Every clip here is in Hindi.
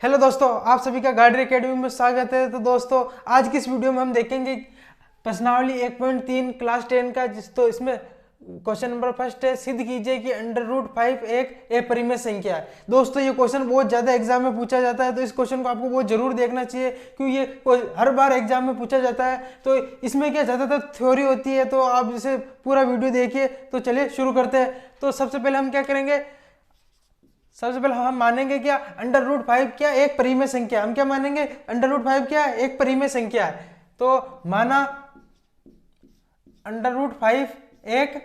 हेलो दोस्तों, आप सभी का गार्डरी एकेडमी में स्वागत है। तो दोस्तों, आज की इस वीडियो में हम देखेंगे प्रश्नावली 1.3 क्लास 10 का तो इसमें क्वेश्चन नंबर फर्स्ट है, सिद्ध कीजिए कि √5 एक अपरिमेय संख्या है। दोस्तों, ये क्वेश्चन बहुत ज़्यादा एग्जाम में पूछा जाता है, तो इस क्वेश्चन को आपको बहुत जरूर देखना चाहिए क्योंकि ये हर बार एग्जाम में पूछा जाता है। तो इसमें क्या ज़्यादातर थ्योरी होती है, तो आप इसे पूरा वीडियो देखिए। तो चलिए शुरू करते हैं। तो सबसे पहले हम क्या करेंगे, सबसे पहले हम मानेंगे क्या √5 क्या एक परिमेय संख्या। हम क्या मानेंगे, √5 क्या एक परिमेय संख्या है। तो माना √5 एक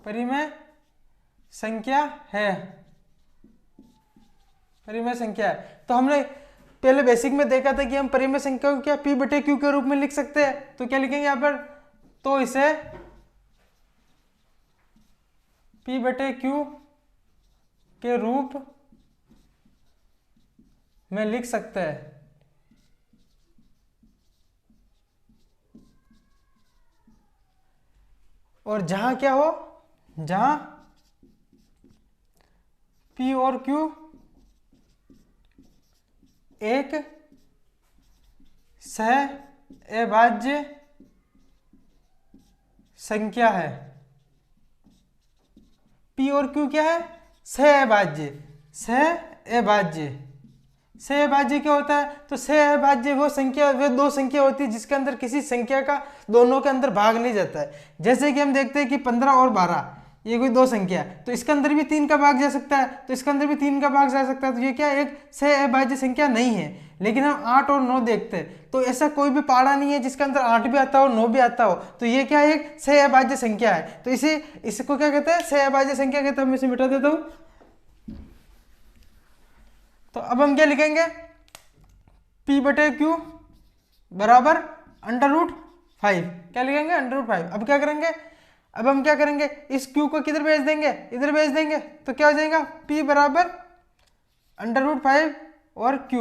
परिमेय संख्या है, परिमेय संख्या है। तो हमने पहले बेसिक में देखा था कि हम परिमेय संख्या को क्या P/Q के रूप में लिख सकते हैं। तो क्या लिखेंगे यहाँ पर, तो इसे P/Q के रूप में लिख सकते हैं। और जहां क्या हो, जहां P और Q एक सहअभाज्य संख्या है। P और Q क्या है, सहअभाज्य। सहअभाज्य क्या होता है, तो सहअभाज्य वो संख्या, वे दो संख्या होती है जिसके अंदर किसी संख्या का दोनों के अंदर भाग नहीं जाता है। जैसे कि हम देखते हैं कि 15 और 12 ये कोई दो संख्या है, तो इसके अंदर भी 3 का भाग जा सकता है, तो इसके अंदर भी 3 का भाग जा सकता है। तो ये क्या एक सहअभाज्य संख्या नहीं है। लेकिन हम 8 और 9 देखते हैं, तो ऐसा कोई भी पाड़ा नहीं है जिसके अंदर 8 भी आता हो 9 भी आता हो। तो ये क्या एक सहअभाज्य संख्या है। तो इसको क्या कहते हैं, सहअभाज्य संख्या कहते हैं। मैं इसे मिटा देता हूं। तो अब हम क्या लिखेंगे, P/Q बराबर √5। क्या लिखेंगे, √5। अब क्या करेंगे, अब हम क्या करेंगे, इस Q को किधर भेज देंगे, इधर भेज देंगे। तो क्या हो जाएगा, P बराबर √5 और Q,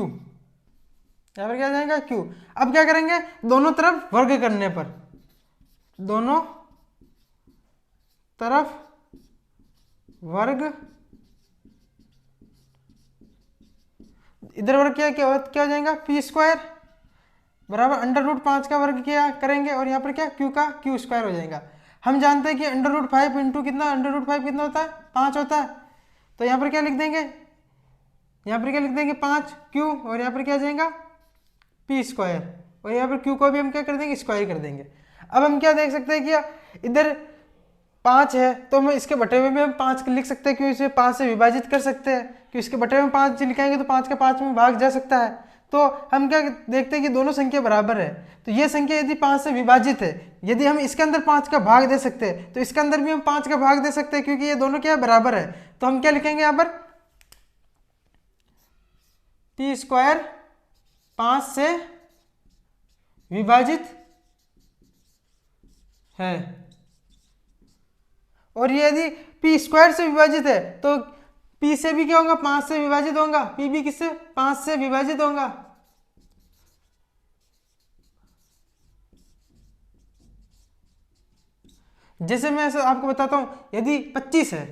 यहाँ पर क्या हो जाएगा Q। अब क्या करेंगे, दोनों तरफ वर्ग करने पर, दोनों तरफ वर्ग, इधर वर्ग क्या क्या हो जाएगा, P² बराबर √5 का वर्ग किया करेंगे, और यहाँ पर क्या Q का Q² हो जाएगा। हम जानते हैं कि √5 इंटू कितना, √5 कितना होता है, 5 होता है। तो यहाँ पर क्या लिख देंगे, यहाँ पर क्या लिख देंगे 5Q, और यहाँ पर क्या जाएगा P², और यहाँ पर Q को भी हम क्या कर देंगे, स्क्वायर कर देंगे। अब हम क्या देख सकते हैं कि इधर 5 है, तो हम इसके बटे में भी हम 5 लिख सकते हैं, क्योंकि इसे 5 से विभाजित कर सकते हैं। कि इसके बटे में 5 लिखाएंगे तो 5 का 5 में भाग जा सकता है। तो हम क्या देखते हैं कि दोनों संख्या बराबर है। तो ये संख्या यदि 5 से विभाजित है, यदि हम इसके अंदर 5 का भाग दे सकते हैं, तो इसके अंदर भी हम 5 का भाग दे सकते हैं, क्योंकि ये दोनों क्या बराबर है। तो हम क्या लिखेंगे यहाँ पर, P² 5 से विभाजित है। और ये यदि P² से विभाजित है, तो P से भी क्या होगा, 5 से विभाजित होगा। P भी किससे, 5 से विभाजित होगा। जैसे मैं आपको बताता हूं, यदि 25 है,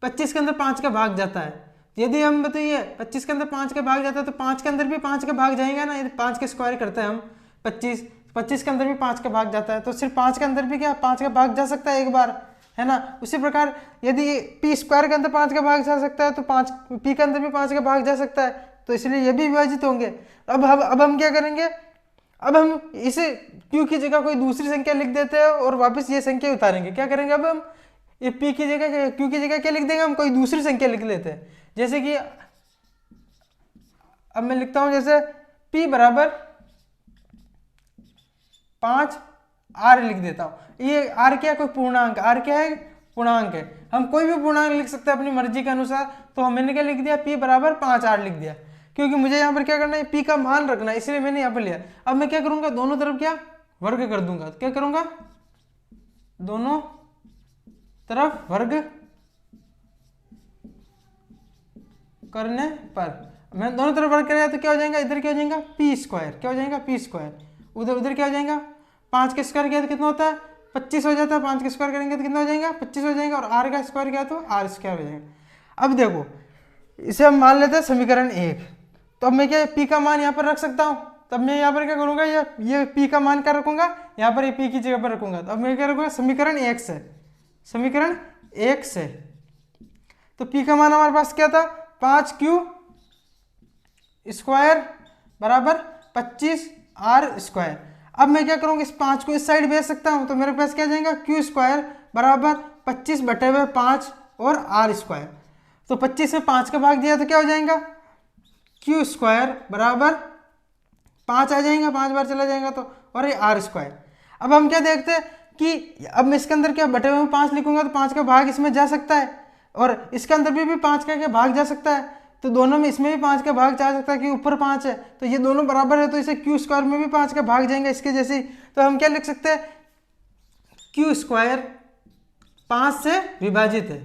25 के अंदर 5 का भाग जाता है। यदि हम बताइए 25 के अंदर 5 का भाग जाता है, तो 5 के अंदर भी 5 का भाग जाएगा ना। यदि 5 के स्क्वायर करते हैं हम 25 के अंदर भी 5 का भाग जाता है, तो सिर्फ 5 के अंदर भी क्या 5 का भाग जा सकता है एक बार, है ना। उसी प्रकार यदि P² के अंदर 5 का भाग जा सकता है, तो P के अंदर भी 5 का भाग जा सकता है। तो इसलिए ये भी विभाजित होंगे। अब हम क्या करेंगे, अब हम इसे Q की जगह कोई दूसरी संख्या लिख देते हैं और वापस ये संख्या उतारेंगे। क्या करेंगे, अब हम ये P की जगह Q की जगह क्या लिख देंगे, हम कोई दूसरी संख्या लिख लेते हैं। जैसे कि अब मैं लिखता हूं, जैसे P बराबर 5R लिख देता हूं। ये R क्या है, कोई पूर्णांक, R क्या है, पूर्णांक है। हम कोई भी पूर्णांक लिख सकते हैं अपनी मर्जी के अनुसार। तो मैंने क्या लिख दिया, P बराबर 5R लिख दिया, क्योंकि मुझे यहाँ पर क्या करना है, P का मान रखना है, इसलिए मैंने यहाँ पर लिया। अब मैं क्या करूंगा, दोनों तरफ क्या वर्ग कर दूंगा। क्या करूंगा, दोनों तरफ वर्ग करने पर, मैं दोनों तरफ वर्ग करेगा तो क्या हो जाएगा, इधर क्या हो जाएगा P², क्या हो जाएगा P², उधर क्या हो जाएगा 5 के स्क्वायर किया तो कितना होता है 25 हो जाता है, 5 का स्क्वायर करेंगे तो कितना हो जाएगा 25 हो जाएगा, और आर का स्क्वायर क्या तो आर स्क्वायर हो जाएगा। अब देखो इसे हम मान लेते हैं समीकरण 1। तो अब मैं क्या पी का मान यहाँ पर रख सकता हूँ, तब मैं यहाँ पर क्या करूँगा, ये पी का मान क्या रखूँगा, यहाँ पर ये पी की जगह पर रखूँगा। तो अब मैं क्या रखूँगा समीकरण 1 से, समीकरण 1 से तो पी का मान हमारे पास क्या था 5q स्क्वायर बराबर 25 आर स्क्वायर। अब मैं क्या करूँगा इस 5 को इस साइड भेज सकता हूँ, तो मेरे पास क्या जाएगा q स्क्वायर बराबर 25/5 और आर स्क्वायर। तो 25 में 5 का भाग दिया तो क्या हो जाएगा q स्क्वायर बराबर 5 आ जाएगा, 5 बार चला जाएगा तो, और ये आर स्क्वायर। अब हम क्या देखते हैं कि अब मैं इसके अंदर क्या बटे हुए में 5 लिखूंगा तो 5 का भाग इसमें जा सकता है, और इसके अंदर भी 5 का क्या भाग जा सकता है, तो दोनों में इसमें भी 5 का भाग जा सकता है कि ऊपर 5 है, तो ये दोनों बराबर है, तो इसे क्यू स्क्वायर में भी 5 का भाग जाएंगे इसके जैसे ही। तो हम क्या लिख सकते हैं क्यू स्क्वायर 5 से विभाजित है,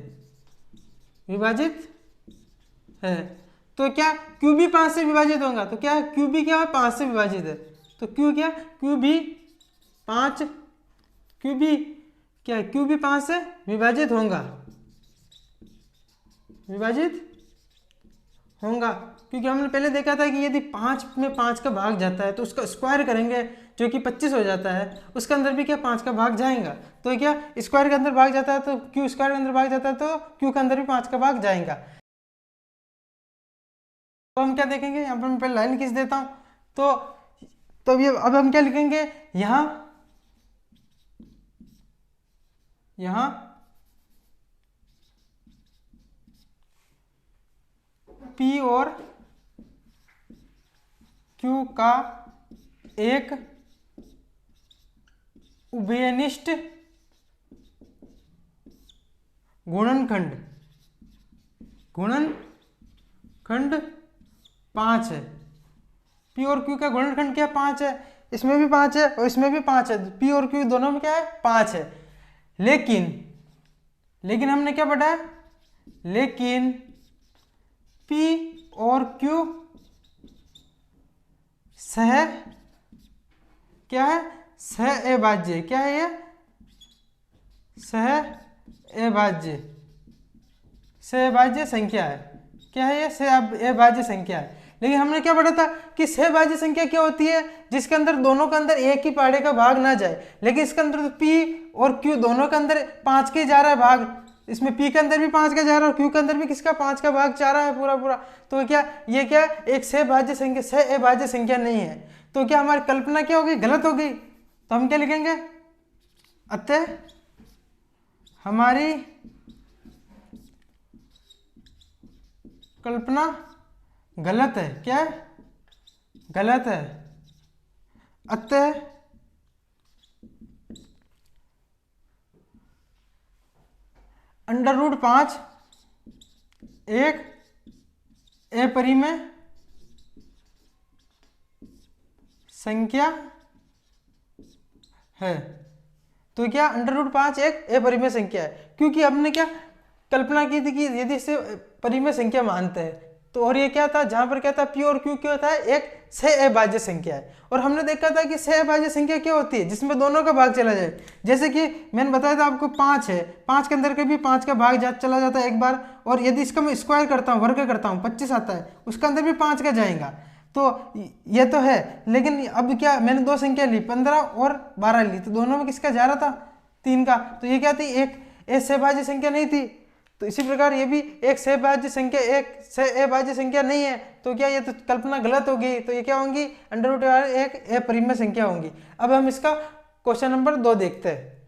विभाजित है, तो क्या क्यू भी 5 से विभाजित होगा, तो क्या क्यू भी क्या है 5 से विभाजित है, तो क्यू क्या क्यू भी 5, क्यू भी क्या क्यू भी 5 से विभाजित होगा, विभाजित होगा, क्योंकि हमने पहले देखा था कि यदि 5 में 5 का भाग जाता है तो उसका स्क्वायर करेंगे जो कि 25 हो जाता है, उसके अंदर भी क्या 5 का भाग जाएगा, तो क्या स्क्वायर के अंदर भाग जाता है तो क्यू स्क्वायर के अंदर भाग जाता है तो क्यू के अंदर भी 5 का भाग जाएगा। तो हम क्या देखेंगे, यहाँ पर मैं पहले लाइन खींच देता हूँ, तो ये अब हम क्या लिखेंगे यहाँ P और Q का एक उभयनिष्ठ गुणनखंड 5 है। P और Q का गुणनखंड क्या 5 है, इसमें भी 5 है और इसमें भी 5 है, P और Q दोनों में क्या है 5 है। लेकिन हमने क्या पढ़ा है, लेकिन P और Q सह क्या है सह अभाज्य, क्या है ये सह अभाज्य संख्या है, क्या है ये सह अभाज्य संख्या है। लेकिन हमने क्या पढ़ा था कि सहभाज्य संख्या क्या होती है, जिसके अंदर दोनों के अंदर एक ही पाड़े का भाग ना जाए, लेकिन इसके अंदर तो P और Q दोनों के अंदर 5 के जा रहा है भाग, इसमें P के अंदर भी 5 का जा रहा है और Q के अंदर भी किसका 5 का भाग जा रहा है पूरा पूरा, तो क्या ये क्या एक सहभाज्य संख्या सह अभाज्य संख्या नहीं है, तो क्या हमारी कल्पना क्या होगी गलत हो गई। तो हम क्या लिखेंगे, अतः हमारी कल्पना गलत है, क्या गलत है, अतः √5 एक अपरिमेय संख्या है। तो क्या √5 एक अपरिमेय संख्या है, क्योंकि हमने क्या कल्पना की थी कि यदि इसे परिमेय संख्या मानते हैं तो, और ये क्या था जहां पर क्या था P और Q क्या था एक सह अभाज्य संख्या है, और हमने देखा था कि सह अभाज्य संख्या क्या होती है जिसमें दोनों का भाग चला जाए, जैसे कि मैंने बताया था आपको 5 है, 5 के अंदर के भी 5 का भाग चला जाता है एक बार, और यदि इसका मैं स्क्वायर करता हूँ वर्ग करता हूँ 25 आता है, उसके अंदर भी 5 का जाएगा, तो ये तो है। लेकिन अब क्या मैंने दो संख्या ली 15 और 12 ली, तो दोनों में किसका जा रहा था 3 का, तो ये क्या थी एक सहभाज्य संख्या नहीं थी। तो इसी प्रकार ये भी एक सहभाज्य संख्या एक अभाज्य संख्या नहीं है, तो क्या ये तो कल्पना गलत होगी, तो ये क्या होंगी √5 एक अपरिमेय संख्या होंगी। अब हम इसका क्वेश्चन नंबर 2 देखते हैं।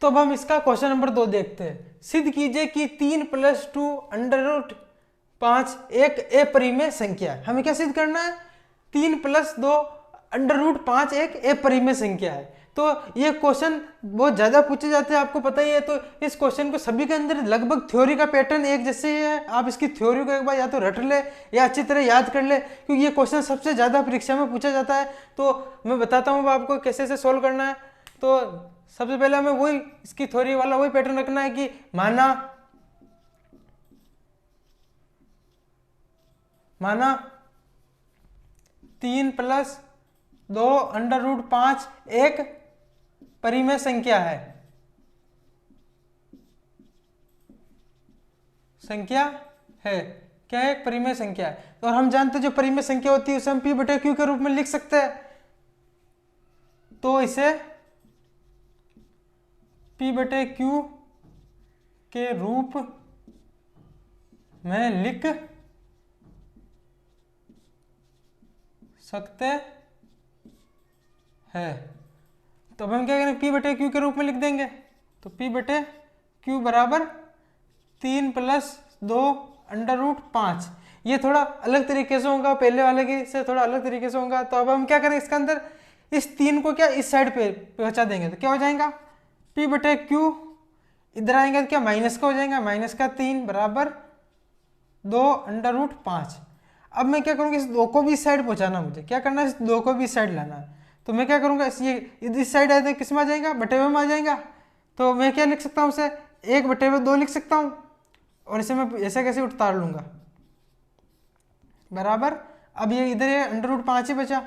तो अब हम इसका क्वेश्चन नंबर 2 देखते हैं। सिद्ध कीजिए कि 3 + 2 √5 एक अपरिमेय संख्या है। हमें क्या सिद्ध करना है, 3 + 2 √5 एक अपरिमेय संख्या है। तो ये क्वेश्चन बहुत ज़्यादा पूछे जाते हैं, आपको पता ही है। तो इस क्वेश्चन को सभी के अंदर लगभग थ्योरी का पैटर्न एक जैसे ही है। आप इसकी थ्योरी को एक बार या तो रट ले या अच्छी तरह याद कर ले, क्योंकि ये क्वेश्चन सबसे ज़्यादा परीक्षा में पूछा जाता है। तो मैं बताता हूँ आपको कैसे से सोल्व करना है। तो सबसे पहले हमें वही इसकी थ्योरी वाला वही पैटर्न रखना है कि माना 3 + 2 √5 एक परिमेय संख्या है, संख्या है, क्या है? एक परिमेय संख्या है। तो और हम जानते हैं जो परिमेय संख्या होती है उसे हम p/q के रूप में लिख सकते हैं। तो इसे p/q के रूप में लिख सकते हैं। तो अब हम क्या करेंगे, p/q के रूप में लिख देंगे। तो p/q बराबर 3 + 2 √5। ये थोड़ा अलग तरीके से होगा, पहले वाले के से थोड़ा अलग तरीके से होगा। तो अब हम क्या करेंगे, इसके अंदर इस 3 को क्या इस साइड पे पहुंचा देंगे। तो क्या हो जाएगा, p/q इधर आएंगे तो क्या माइनस का हो जाएगा, -3 बराबर 2 √5। अब मैं क्या करूँगा, इस 2 को भी इस साइड पहुँचाना, मुझे क्या करना है, इस 2 को भी इस साइड लाना। तो मैं क्या करूँगा, इस साइड आए तो किस में आ जाएगा, बटे हुए में आ जाएगा। तो मैं क्या लिख सकता हूँ उसे, 1/2 लिख सकता हूँ, और इसे मैं ऐसे कैसे उतार लूँगा बराबर। अब ये इधर ये √5 ही बचा।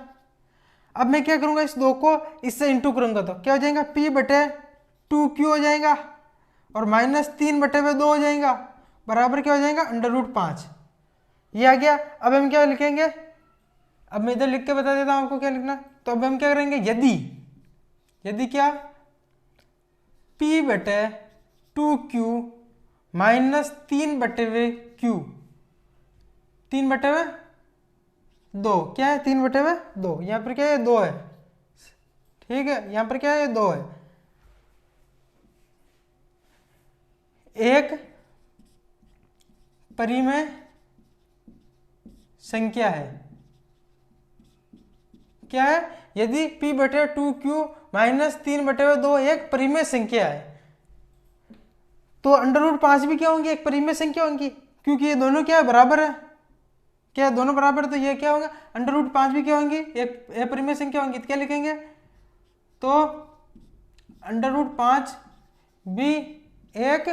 अब मैं क्या करूँगा, इस 2 को इससे इंटू करूँगा तो क्या हो जाएगा, p/2q हो जाएगा, और -3/2 हो जाएगा, बराबर क्या हो जाएगा, √5। ये आ गया। अब हम क्या लिखेंगे, अब मैं इधर लिख के बता देता हूँ आपको क्या लिखना। तो अब हम क्या करेंगे, यदि क्या p/2q -3/q 3/2 क्या है, 3/2, यहाँ पर क्या है, 2 है, ठीक है, यहाँ पर क्या है, 2 है। एक परिमेय संख्या है, क्या है, यदि p/2q -3/2 एक परिमेय संख्या है, तो √5 भी क्या होंगी, एक परिमेय संख्या होंगी, क्योंकि ये दोनों क्या है, बराबर है, क्या है, दोनों बराबर। तो ये क्या होगा, √5 भी क्या होंगी, एक परिमेय संख्या होंगी। तो क्या लिखेंगे, तो √5 भी एक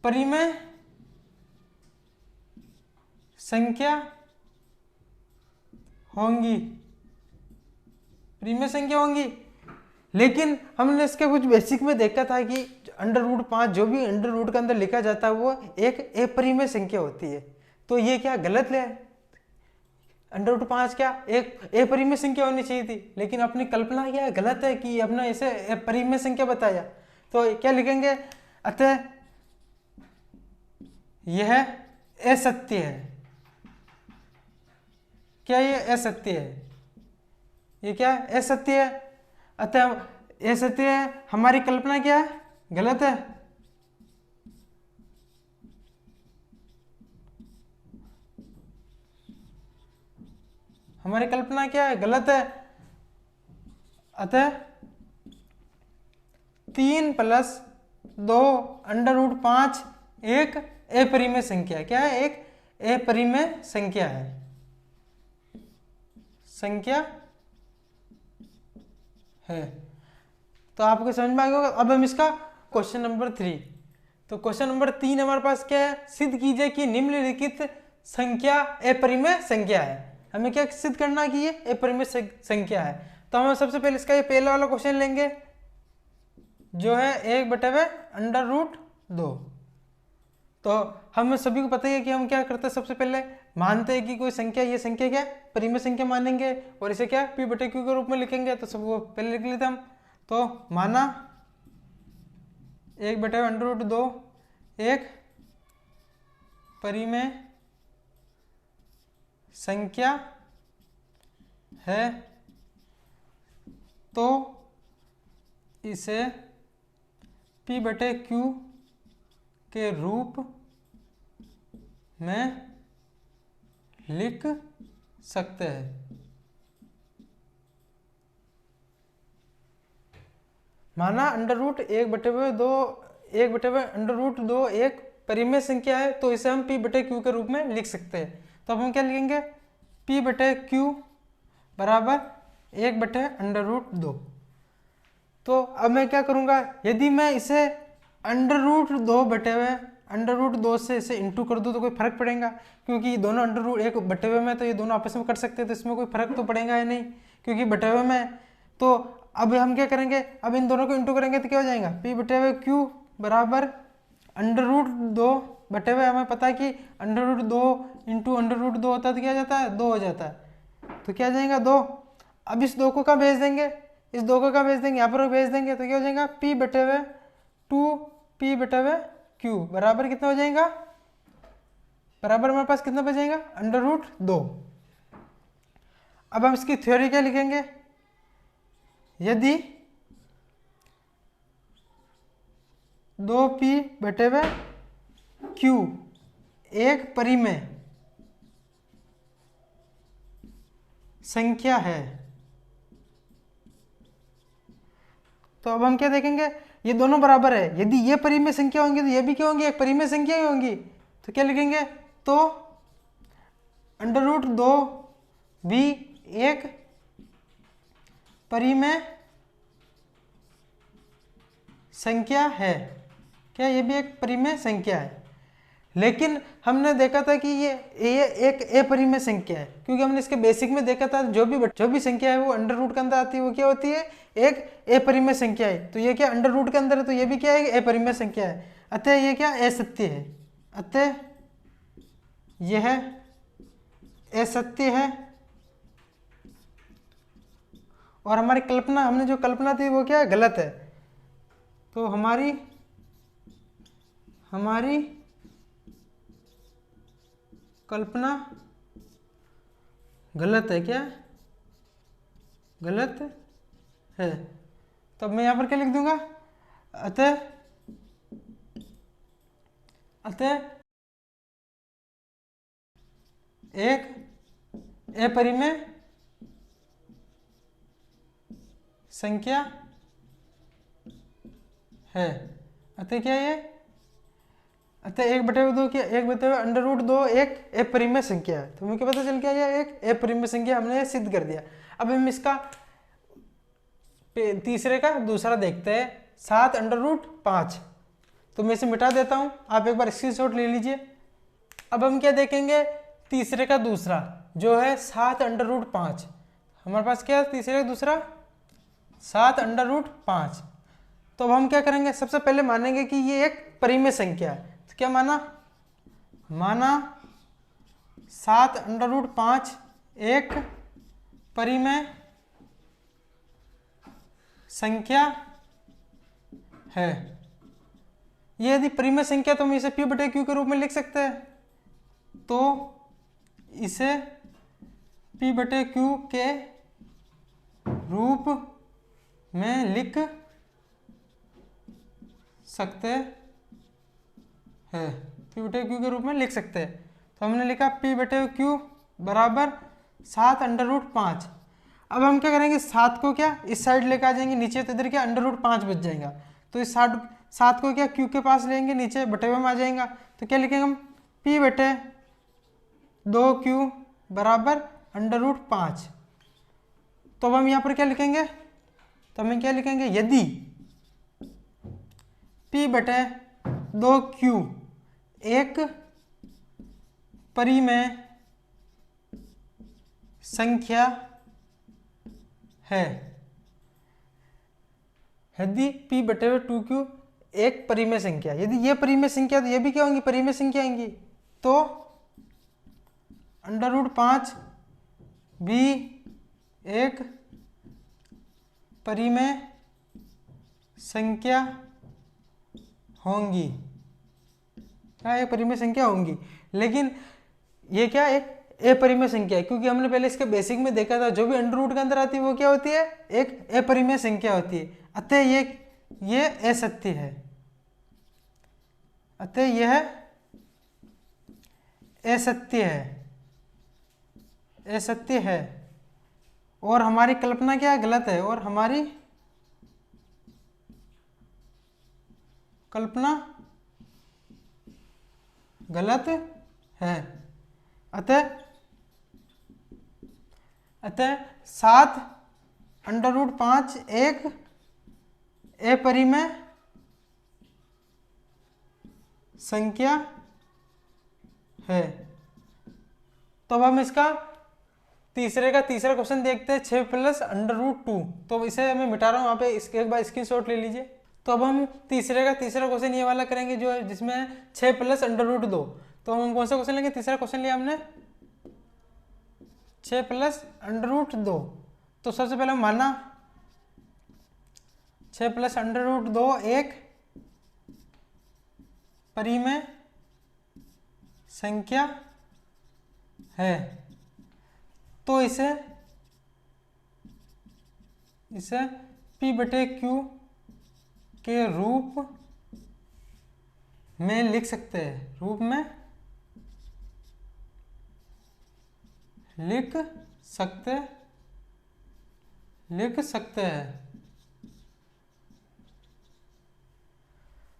परिमेय संख्या होंगी, परिमेय संख्या होंगी। लेकिन हमने इसके कुछ बेसिक में देखा था कि √5 जो भी अंडर रूट के अंदर लिखा जाता है वो एक अपरिमेय संख्या होती है। तो ये क्या गलत है, √5 क्या एक अपरिमेय संख्या होनी चाहिए थी, लेकिन अपनी कल्पना क्या है, गलत है कि अपना इसे अपरिमेय संख्या बताया। तो क्या लिखेंगे, अतः यह असत्य है। क्या ये असत्य है, ये क्या है, असत्य है। अतः असत्य है, हमारी कल्पना क्या है, गलत है। हमारी कल्पना क्या है, गलत है। अतः 3 + 2 √5 एक अपरिमेय संख्या, क्या है, एक अपरिमेय संख्या है, संख्या है। तो आपको समझ में आ गया होगा। अब हम इसका क्वेश्चन नंबर 3, तो क्वेश्चन नंबर 3 हमारे पास क्या है, सिद्ध कीजिए कि निम्नलिखित संख्या अपरिमेय संख्या है। हमें क्या सिद्ध करना है कि ये अपरिमेय संख्या है। तो हम सबसे पहले इसका ये पहला वाला क्वेश्चन लेंगे जो है 1/√2। तो हम सभी को पता ही है कि हम क्या करते हैं, सबसे पहले मानते हैं कि कोई संख्या, ये संख्या क्या है, परिमेय संख्या मानेंगे और इसे क्या p/q के रूप में लिखेंगे। तो सब वो पहले लिख लेते हम। तो माना 1/√2 एक परिमेय संख्या है, तो इसे p/q के रूप में लिख सकते हैं। माना √1/2 एक परिमेय संख्या है, तो इसे हम p/q के रूप में लिख सकते हैं। तो अब हम क्या लिखेंगे, p/q बराबर 1/√2। तो अब मैं क्या करूँगा, यदि मैं इसे √2 से इसे इंटू कर दूँ तो कोई फर्क पड़ेगा, क्योंकि दोनों एक बटे हुए में, तो ये दोनों आपस में कर सकते हैं, तो इसमें कोई फर्क तो पड़ेगा ही नहीं, क्योंकि बटे हुए में। तो अब हम क्या करेंगे, अब इन दोनों को इंटू करेंगे तो क्या हो जाएगा, पी बटे हुए क्यू बराबर अंडर रूट 2 बटे हुए, हमें पता है कि under root 2 into under root 2 होता है तो क्या हो जाता है, 2 हो जाता है, तो क्या हो जाएगा 2। अब इस 2 को कहाँ भेज देंगे, इस 2 को कहाँ भेज देंगे, यहाँ पर भेज देंगे तो क्या हो जाएगा, पी बटे हुए 2 पी बटे हुए क्यू बराबर कितना हो जाएगा, बराबर हमारे पास कितना बचेगा, अंडर रूट 2। अब हम इसकी थ्योरी क्या लिखेंगे, यदि 2p बटे हुए q एक परिमेय संख्या है, तो अब हम क्या देखेंगे, ये दोनों बराबर है, यदि ये परिमेय संख्या होंगी तो ये भी क्या होंगी, एक परिमेय संख्या ही होंगी, तो क्या लिखेंगे, तो अंडर रूट 2 भी एक परिमेय संख्या है, क्या ये भी एक परिमेय संख्या है। लेकिन हमने देखा था कि ये एक अपरिमेय संख्या है, क्योंकि हमने इसके बेसिक में देखा था जो भी संख्या है वो अंडर रूट के अंदर आती है वो क्या होती है, एक अपरिमेय संख्या है। तो ये क्या अंडर रूट के अंदर है, तो ये भी क्या है, अपरिमेय संख्या है, अतः ये क्या असत्य है, अतः यह असत्य है। और हमारी कल्पना, हमने जो कल्पना थी वो क्या है, गलत है। तो हमारी कल्पना गलत है, क्या गलत है। तो अब मैं यहाँ पर क्या लिख दूंगा, अतः एक अपरिमेय संख्या है, अतः क्या ये, अतः 1/2 क्या, 1/2 अंडर रूट 2 एक अपरिमेय संख्या है। तो मुझे पता चल गया ये एक अपरिमेय संख्या, हमने सिद्ध कर दिया। अब हम इसका तीसरे का दूसरा देखते हैं, 7 अंडर रूट 5। तो मैं इसे मिटा देता हूं, आप एक बार स्क्रीनशॉट ले लीजिए। अब हम क्या देखेंगे, तीसरे का दूसरा जो है 7 अंडर रूट 5, हमारे पास क्या है तीसरे का दूसरा 7 अंडर रूट 5। तो अब हम क्या करेंगे, सबसे पहले मानेंगे कि ये एक परिमेय संख्या है। तो क्या माना 7 अंडर रूट 5 एक परिमेय संख्या है। ये यदि परिमेय संख्या तो हम इसे p बटे q के रूप में लिख सकते हैं, तो इसे p बटे q के रूप में लिख सकते हैं, p बटे q के रूप में लिख सकते हैं। तो हमने लिखा p बटे q बराबर 7 अंडर रूट 5। अब हम क्या करेंगे, 7 को क्या इस साइड लेकर आ जाएंगे नीचे, तो इधर क्या अंडर रूट 5 बच जाएगा। तो इस 7 को क्या q के पास लेंगे, नीचे बटे हुए में आ जाएगा। तो क्या लिखेंगे हम, p बटे 2q बराबर अंडर रूट 5। तो अब हम यहाँ पर क्या लिखेंगे, तो हम क्या लिखेंगे, यदि p बटे 2q एक परिमेय संख्या है, यदि p बटे 2q एक परिमेय संख्या, यदि ये परिमेय संख्या तो ये भी क्या होंगी, परिमेय संख्या आएंगी। तो अंडर रूट 5 भी एक परिमेय संख्या होंगी, क्या एक परिमेय संख्या होंगी। लेकिन ये क्या एक अपरिमेय संख्या है, क्योंकि हमने पहले इसके बेसिक में देखा था जो भी अंडर रूट के अंदर आती है वो क्या होती है, एक अपरिमेय संख्या होती है। अतः ये असत्य है, अतः यह असत्य है और हमारी कल्पना क्या गलत है, और हमारी कल्पना गलत है। अतः 7 अंडर रूट 5 एक अपरिमेय संख्या है। तो अब हम इसका तीसरे का तीसरा क्वेश्चन देखते हैं, 6 प्लस अंडर रूट 2। तो इसे मैं मिटा रहा हूँ, वहाँ पे इसके एक बार स्क्रीनशॉट ले लीजिए। तो अब हम तीसरे का तीसरा क्वेश्चन ये वाला करेंगे जो है जिसमें 6 प्लस अंडर रूट 2। तो हम कौन सा क्वेश्चन लेंगे? तीसरा क्वेश्चन लिया हमने 6 प्लस अंडर रूट 2। तो सबसे पहले माना 6 प्लस अंडर रूट 2 एक परिमेय संख्या है। तो इसे P बटे Q के रूप में लिख सकते हैं, लिख सकते हैं।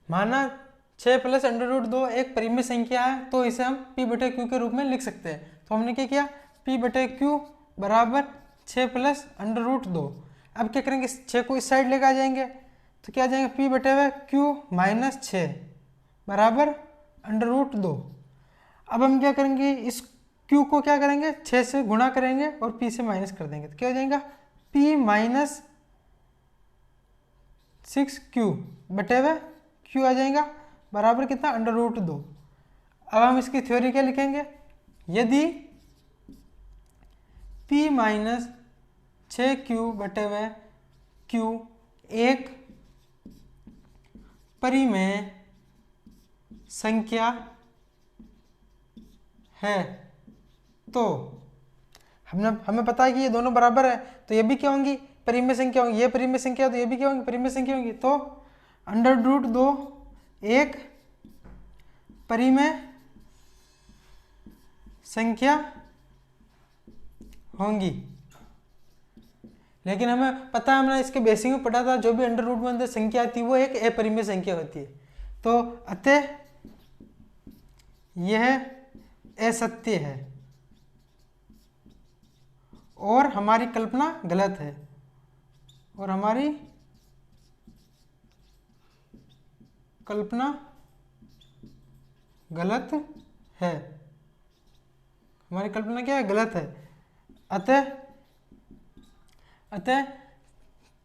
माना 6 प्लस अंडर रूट 2 एक परिमेय संख्या है, तो इसे हम P बटे Q के रूप में लिख सकते हैं। तो हमने क्या किया? P बटे Q बराबर 6 प्लस अंडर रूट 2। अब क्या करेंगे? 6 को इस साइड लेकर आ जाएंगे, तो क्या आ जाएंगे? P बटे हुए Q माइनस 6 बराबर अंडर रूट 2। अब हम क्या करेंगे? इस Q को क्या करेंगे? 6 से गुणा करेंगे और P से माइनस कर देंगे, तो क्या हो जाएगा? P माइनस 6Q बटे हुए Q आ जाएगा बराबर कितना? Under root 2। अब हम इसकी थ्योरी क्या लिखेंगे? यदि P माइनस 6Q बटे हुए Q एक परिमेय संख्या है, तो हमें पता है कि ये दोनों बराबर है, तो ये भी क्या होंगी? परिमेय संख्या होंगी। ये परिमेय संख्या तो ये भी क्या होंगी? परिमेय संख्या होंगी। तो अंडर रूट 2 एक परिमेय संख्या होंगी। लेकिन हमें पता है, हमने इसके बेसिक में पढ़ा था, जो भी अंडर रूट में अंदर संख्या आती है वो एक अपरिमेय संख्या होती है। तो अतः यह असत्य है और हमारी कल्पना गलत है, हमारी कल्पना क्या है? गलत है। अतः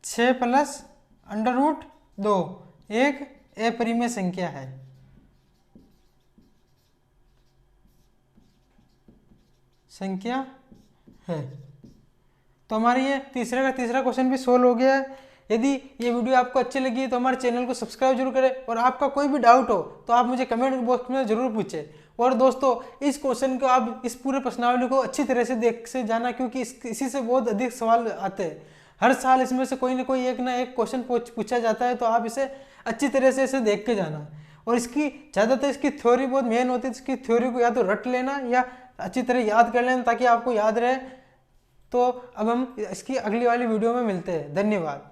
6 प्लस अंडर रूट 2 एक अपरिमेय संख्या है। तो हमारी ये तीसरे का तीसरा क्वेश्चन भी सोल्व हो गया है। यदि ये वीडियो आपको अच्छी लगी तो हमारे चैनल को सब्सक्राइब जरूर करें, और आपका कोई भी डाउट हो तो आप मुझे कमेंट बॉक्स में जरूर पूछें। और दोस्तों, इस क्वेश्चन को आप इस पूरे प्रश्नावली को अच्छी तरह से जाना, क्योंकि इसी से बहुत अधिक सवाल आते हैं। हर साल इसमें से कोई ना एक क्वेश्चन पूछा जाता है, तो आप इसे अच्छी तरह से इसे देख के जाना। और इसकी ज़्यादातर इसकी थ्योरी बहुत मेन होती है, इसकी थ्योरी को या तो रट लेना या अच्छी तरह याद कर लेना, ताकि आपको याद रहे। तो अब हम इसकी अगली वाली वीडियो में मिलते हैं। धन्यवाद।